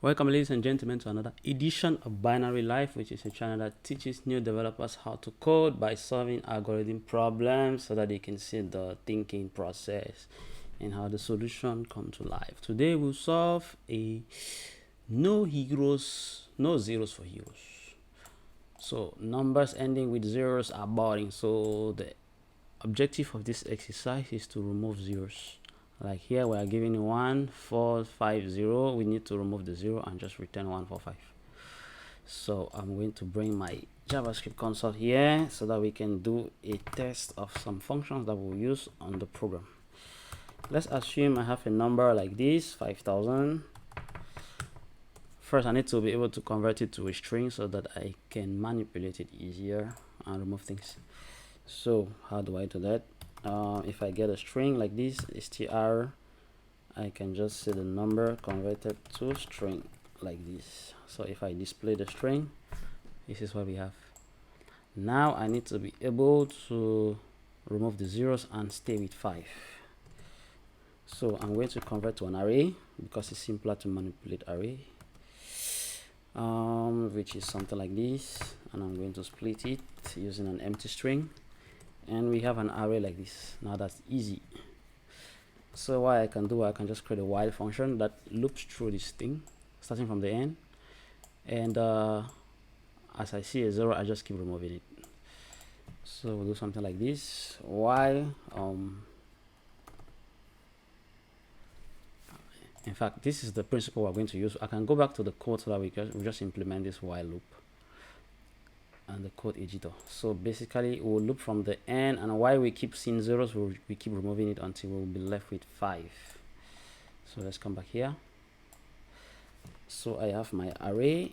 Welcome, ladies and gentlemen, to another edition of Binary Life, which is a channel that teaches new developers how to code by solving algorithm problems so that they can see the thinking process and how the solution come to life. Today we'll solve a no zeros for heroes. So numbers ending with zeros are boring. So the objective of this exercise is to remove zeros. Like here we are giving 1450. We need to remove the 0 and just return 145. So I'm going to bring my JavaScript console here so that we can do a test of some functions that we'll use on the program. Let's assume I have a number like this, 5000. First, I need to be able to convert it to a string so that I can manipulate it easier and remove things. So how do I do that? If I get a string like this, str, I can just see the number converted to string like this. So if I display the string, this is what we have. Now I need to be able to remove the zeros and stay with 5. So I'm going to convert to an array because it's simpler to manipulate array, which is something like this, and I'm going to split it using an empty string. And we have an array like this. Now that's easy. So what I can do, I can just create a while function that loops through this thing starting from the end, and as I see a 0, I just keep removing it. So we'll do something like this. While in fact, this is the principle we're going to use. I can go back to the code so that we just implement this while loop and the code editor. So basically we'll loop from the end, and while we keep seeing zeros, we keep removing it until we'll be left with 5. So let's come back here. So I have my array,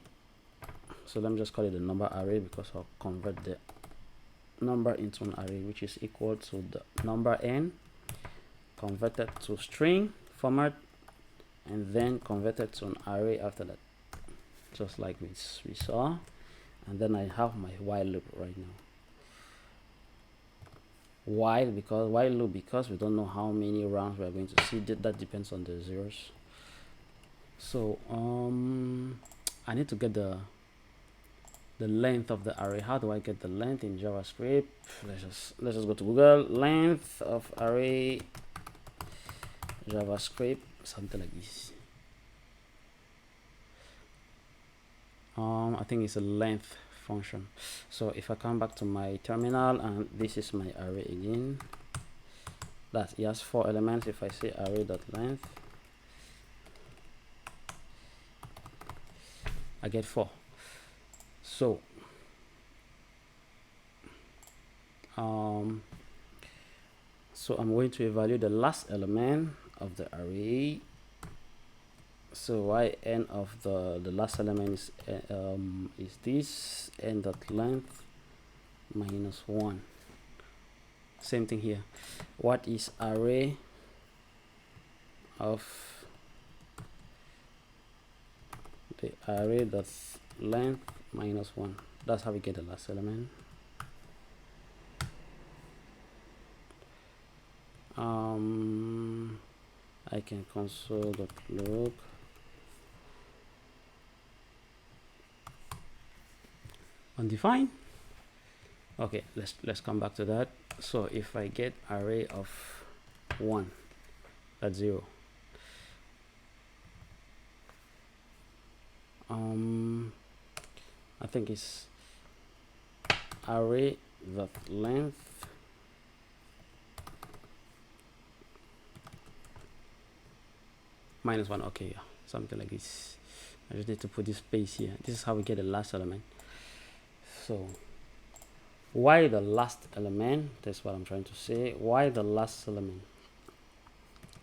so let me just call it the number array because I'll convert the number into an array, which is equal to the number n converted to string format and then converted to an array after that, just like we saw. And then I have my while loop right now. While loop because we don't know how many rounds we are going to see. That depends on the zeros. So I need to get the length of the array. How do I get the length in JavaScript? Let's just go to Google. Length of array JavaScript, something like this. I think it's a length function. So if I come back to my terminal, and this is my array again, that it has 4 elements. If I say array.length, I get 4. So I'm going to evaluate the last element of the array. So yn of the last element is this n.length minus 1. Same thing here. What is array of the array.length minus 1? That's how we get the last element. I can console.log. Undefined. Okay, let's come back to that. So if I get array of 1, that's 0. I think it's array.length minus 1. Okay, yeah, something like this. I just need to put this space here. This is how we get the last element. So why the last element, that's what I'm trying to say, why the last element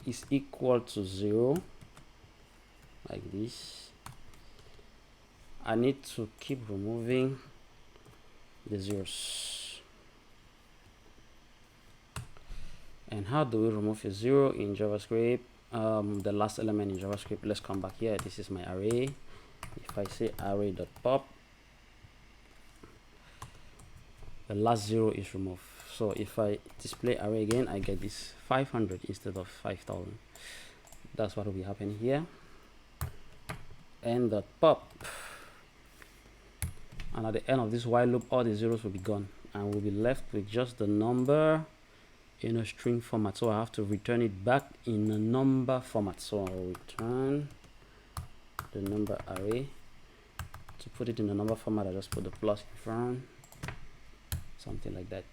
is equal to 0 like this, I need to keep removing the zeros. And how do we remove a 0 in JavaScript? The last element in JavaScript, let's come back here. This is my array. If I say array.pop, the last 0 is removed. So if I display array again, I get this 500 instead of 5000. That's what will be happening here. end the pop, and at the end of this while loop all the zeros will be gone and we'll be left with just the number in a string format. So I have to return it back in a number format. So I'll return the number array. To put it in a number format, I just put the plus in front, something like that.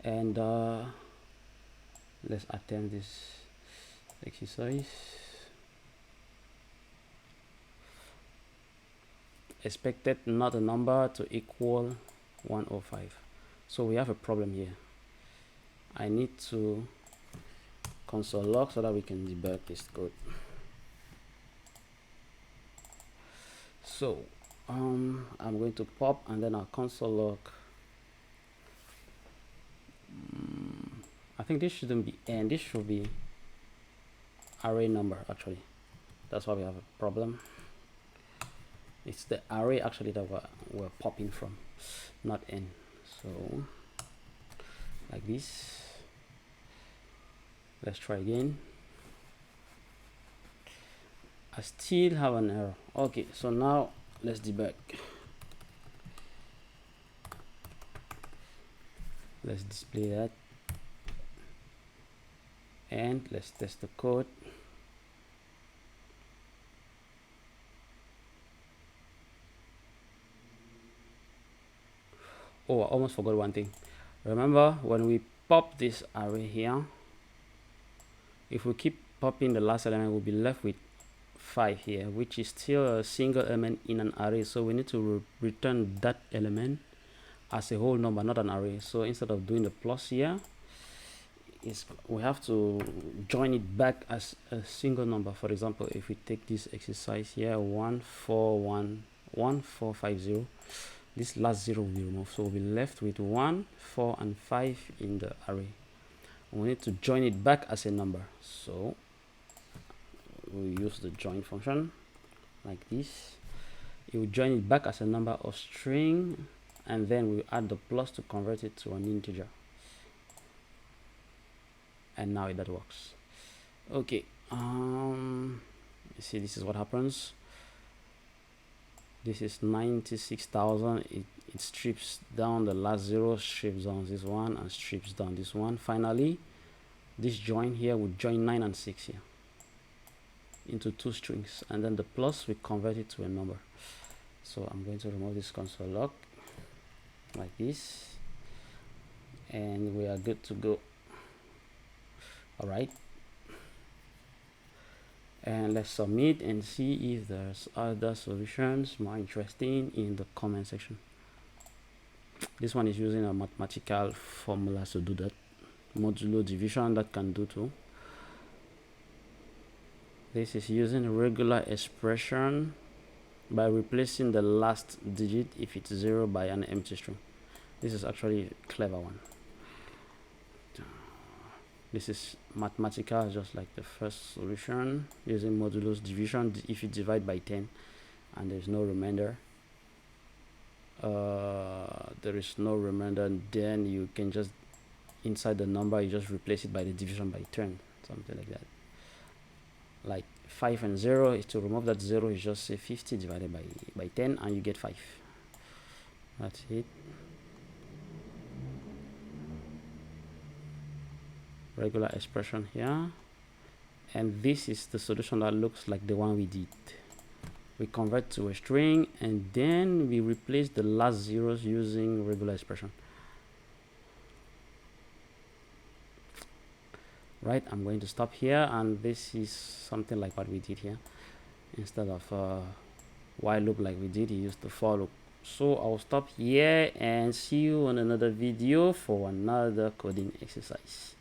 And let's attempt this exercise. Expected not a number to equal 105. So we have a problem here. I need to console log so that we can debug this code. So I'm going to pop and then I'll console log. I think this shouldn't be n, this should be array number actually. That's why we have a problem. It's the array actually that we're popping from, not n. So like this. Let's try again. I still have an error. Okay, so now let's debug. Let's display that and let's test the code. Oh, I almost forgot one thing. Remember when we pop this array here, if we keep popping the last element, we'll be left with 5 here, which is still a single element in an array. So we need to return that element as a whole number, not an array. So instead of doing the plus here, we have to join it back as a single number. For example, if we take this exercise here, 1450, this last 0 will be removed, so we'll be left with 1, 4 and 5 in the array. We need to join it back as a number, so we use the join function like this. It will join it back as a number of string, and then we'll add the plus to convert it to an integer. And now that works. Okay, you see, this is what happens. This is 96,000. It strips down the last 0, strips down this one, and strips down this one. Finally, this join here would join 9 and 6 here into 2 strings, and then the plus we convert it to a number. So I'm going to remove this console log like this, and we are good to go. All right, and let's submit and see if there's other solutions more interesting in the comment section. This one is using a mathematical formula to do that. Modulo division, that can do too. This is using a regular expression by replacing the last digit if it's 0 by an empty string. This is actually a clever one. This is mathematical, just like the first solution, using modulo division. If you divide by 10 and there's no remainder, then you can just, inside the number, you just replace it by the division by 10, something like that. Like 5 and 0, is to remove that 0, you just say 50 divided by 10 and you get 5. That's it. Regular expression here, and this is the solution that looks like the one we did. We convert to a string and then we replace the last zeros using regular expression. Right, I'm going to stop here, and this is something like what we did here. Instead of while loop like we did, he used the for loop. So I'll stop here and see you on another video for another coding exercise.